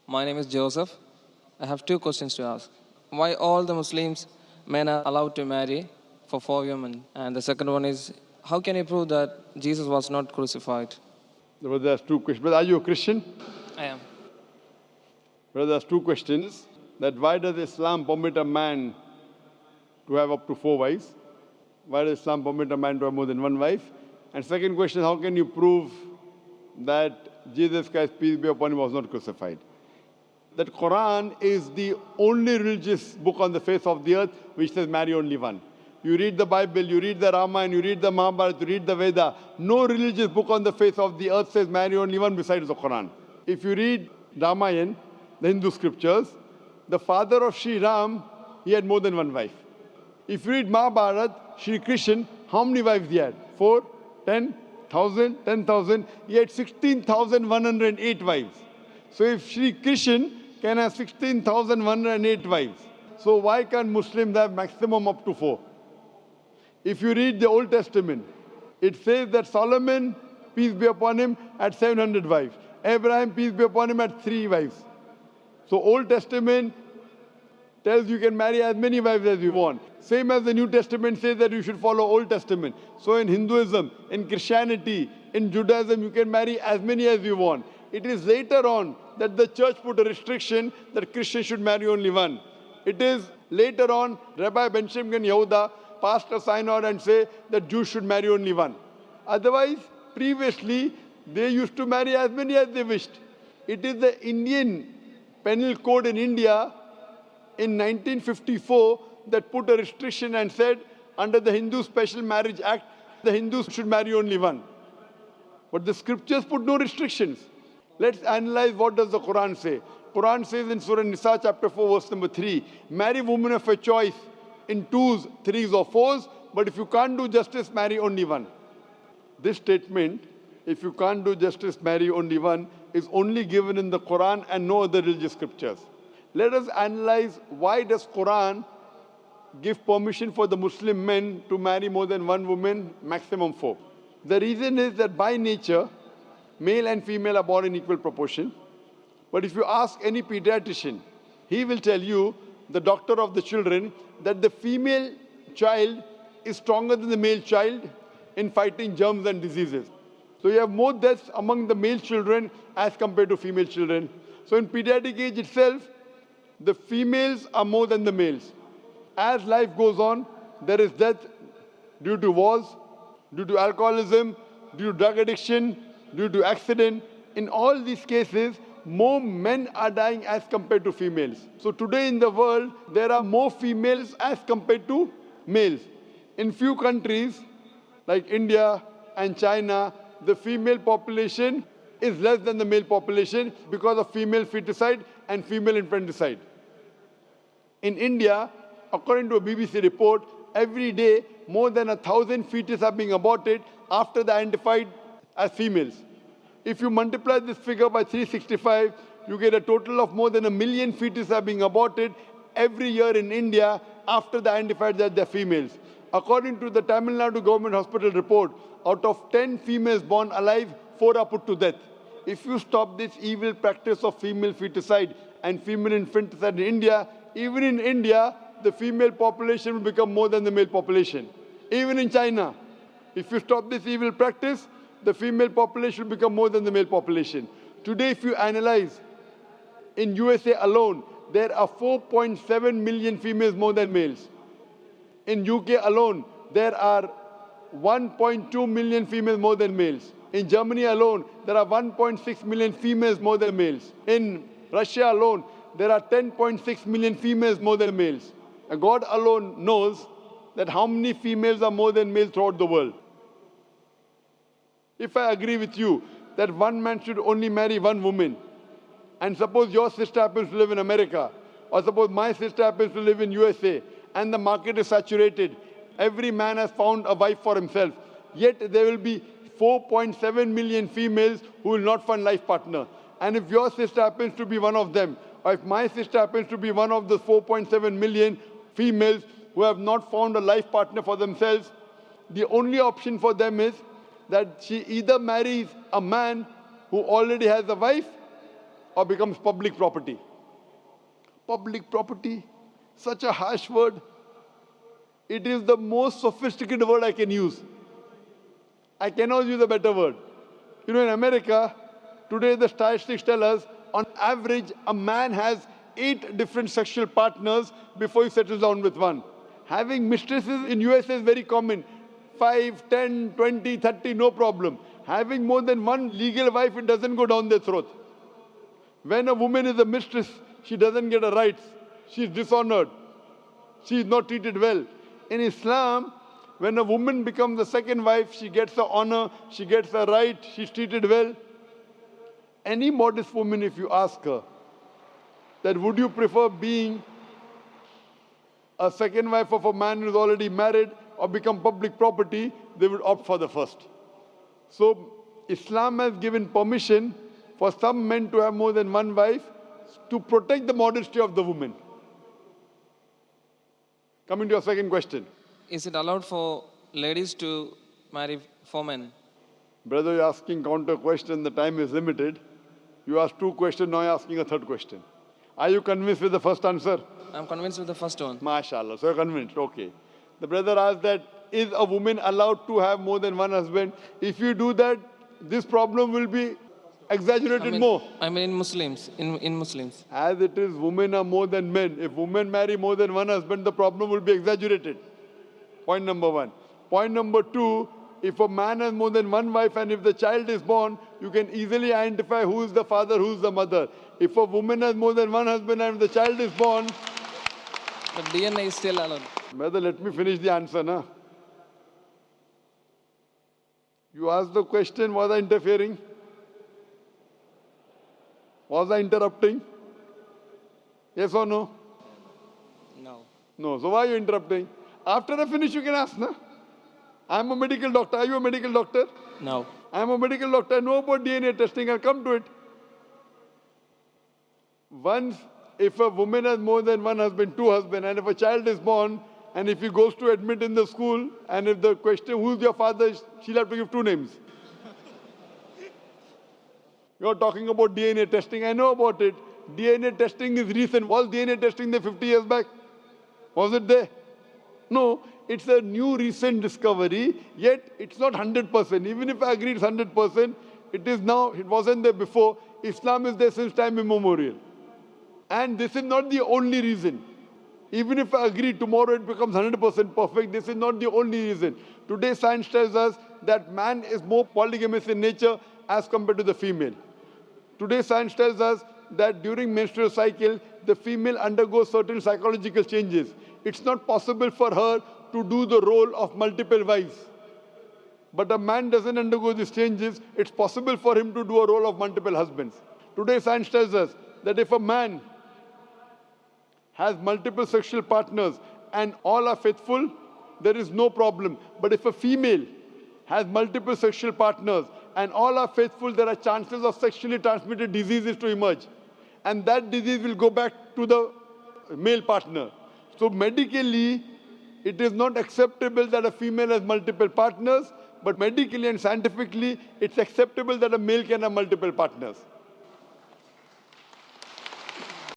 My name is Joseph. I have two questions to ask. Why all the Muslims men are allowed to marry for 4 women? And the second one is, how can you prove that Jesus was not crucified? Brother, there's two questions. Brother, are you a Christian? I am. Brother, there's two questions. That why does Islam permit a man to have up to 4 wives? Why does Islam permit a man to have more than one wife? And second question, how can you prove that Jesus Christ, peace be upon him, was not crucified? That Quran is the only religious book on the face of the earth which says marry only one. You read the Bible, you read the Ramayana, you read the Mahabharata, you read the Veda. No religious book on the face of the earth says marry only one besides the Quran. If you read Ramayana, the Hindu scriptures, the father of Sri Ram, he had more than one wife. If you read Mahabharata, Sri Krishna, how many wives he had? 4, 10,000, 10,000. He had 16,108 wives. So if Sri Krishna can have 16,108 wives, so why can't Muslims have maximum up to 4? If you read the Old Testament, it says that Solomon, peace be upon him, had 700 wives. Abraham, peace be upon him, had 3 wives. So Old Testament tells you can marry as many wives as you want. Same as the New Testament says that you should follow Old Testament. So in Hinduism, in Christianity, in Judaism, you can marry as many as you want. It is later on that the church put a restriction that Christians should marry only one. It is later on, Rabbi Ben Shimon Yehuda passed a synod and say that Jews should marry only one. Otherwise, previously, they used to marry as many as they wished. It is the Indian penal code in India in 1954 that put a restriction and said, under the Hindu Special Marriage Act, the Hindus should marry only one. But the scriptures put no restrictions. Let's analyze what does the Quran say. Quran says in Surah Nisa chapter 4 verse number 3, marry women of your choice in 2s, 3s or 4s, but if you can't do justice, marry only one. This statement, if you can't do justice, marry only one, is only given in the Quran and no other religious scriptures. Let us analyze why does Quran give permission for the Muslim men to marry more than one woman, maximum 4. The reason is that by nature, male and female are born in equal proportion. But if you ask any pediatrician, he will tell you, the doctor of the children, that the female child is stronger than the male child in fighting germs and diseases. So you have more deaths among the male children as compared to female children. So in pediatric age itself, the females are more than the males. As life goes on, there is death due to wars, due to alcoholism, due to drug addiction, due to accident. In all these cases, more men are dying as compared to females. So today in the world, there are more females as compared to males. In few countries, like India and China, the female population is less than the male population because of female feticide and female infanticide. In India, according to a BBC report, every day more than 1,000 fetuses are being aborted after they are identified as females. If you multiply this figure by 365, you get a total of more than 1 million fetuses are being aborted every year in India after they are identified that they are females. According to the Tamil Nadu government hospital report, out of 10 females born alive, 4 are put to death. If you stop this evil practice of female feticide and female infanticide in India, even in India, the female population will become more than the male population. Even in China, if you stop this evil practice, the female population will become more than the male population. Today, if you analyze, in USA alone, there are 4.7 million females more than males. In UK alone, there are 1.2 million females more than males. In Germany alone, there are 1.6 million females more than males. In Russia alone, there are 10.6 million females more than males. And God alone knows that how many females are more than males throughout the world. If I agree with you that one man should only marry one woman, and suppose your sister happens to live in America, or suppose my sister happens to live in USA, and the market is saturated, every man has found a wife for himself, yet there will be 4.7 million females who will not find life partner. And if your sister happens to be one of them, or if my sister happens to be one of the 4.7 million females who have not found a life partner for themselves, the only option for them is that she either marries a man who already has a wife, or becomes public property. Public property, such a harsh word. It is the most sophisticated word I can use. I cannot use a better word. You know, in America, today the statistics tell us, on average, a man has 8 different sexual partners before he settles down with one. Having mistresses in US is very common. 5, 10, 20, 30, no problem. Having more than one legal wife, it doesn't go down their throat. When a woman is a mistress, she doesn't get her rights. She is dishonored. She is not treated well. In Islam, when a woman becomes the second wife, she gets the honor, she gets the right, she's treated well. Any modest woman, if you ask her, that would you prefer being a second wife of a man who's already married or become public property, they would opt for the first. So Islam has given permission for some men to have more than one wife to protect the modesty of the woman. Coming to your second question. Is it allowed for ladies to marry 4 men? Brother, you're asking counter question, the time is limited. You asked 2 questions, now you're asking a 3rd question. Are you convinced with the first answer? I'm convinced with the first one. MashaAllah, so you're convinced, okay. The brother asked that, is a woman allowed to have more than one husband? If you do that, this problem will be exaggerated more. I mean in Muslims, in Muslims. As it is, women are more than men. If women marry more than one husband, the problem will be exaggerated. Point number 1. Point number 2, if a man has more than one wife and if the child is born, you can easily identify who is the father, who is the mother. If a woman has more than one husband and if the child is born... But DNA is still allowed. Brother, let me finish the answer, na? You asked the question, was I interfering? Was I interrupting? Yes or no? No. No. So why are you interrupting? After I finish, you can ask, na? I'm a medical doctor. Are you a medical doctor? No. I'm a medical doctor. I know about DNA testing. I'll come to it. Once, if a woman has more than one husband, 2 husbands, and if a child is born, and if he goes to admit in the school, and if the question, who's your father, she'll have to give 2 names. You're talking about DNA testing. I know about it. DNA testing is recent. Was DNA testing there 50 years back? Was it there? No. It's a new recent discovery, yet it's not 100%. Even if I agree it's 100%, it is now, it wasn't there before. Islam is there since time immemorial. And this is not the only reason. Even if I agree tomorrow it becomes 100% perfect, this is not the only reason. Today science tells us that man is more polygamous in nature as compared to the female. Today science tells us that during menstrual cycle, the female undergoes certain psychological changes. It's not possible for her to do the role of multiple wives. But a man doesn't undergo these changes. It's possible for him to do a role of multiple husbands. Today science tells us that if a man has multiple sexual partners and all are faithful, there is no problem. But if a female has multiple sexual partners and all are faithful, there are chances of sexually transmitted diseases to emerge. And that disease will go back to the male partner. So medically, it is not acceptable that a female has multiple partners, but medically and scientifically, it's acceptable that a male can have multiple partners.